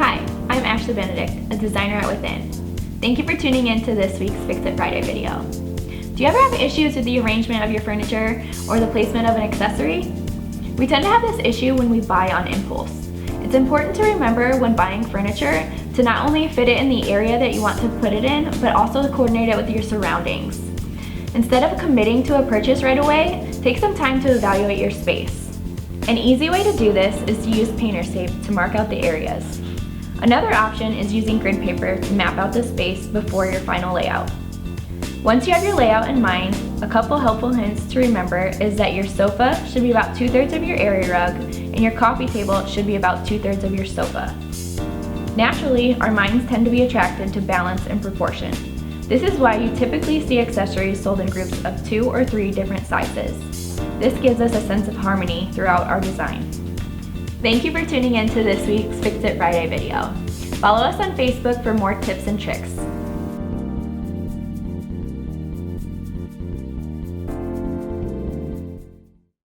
Hi, I'm Ashley Benedict, a designer at Within. Thank you for tuning in to this week's Fix It Friday video. Do you ever have issues with the arrangement of your furniture or the placement of an accessory? We tend to have this issue when we buy on impulse. It's important to remember when buying furniture to not only fit it in the area that you want to put it in, but also to coordinate it with your surroundings. Instead of committing to a purchase right away, take some time to evaluate your space. An easy way to do this is to use painter's tape to mark out the areas. Another option is using grid paper to map out the space before your final layout. Once you have your layout in mind, a couple helpful hints to remember is that your sofa should be about 2/3 of your area rug and your coffee table should be about 2/3 of your sofa. Naturally, our minds tend to be attracted to balance and proportion. This is why you typically see accessories sold in groups of 2 or 3 different sizes. This gives us a sense of harmony throughout our design. Thank you for tuning in to this week's Fix It Friday video. Follow us on Facebook for more tips and tricks.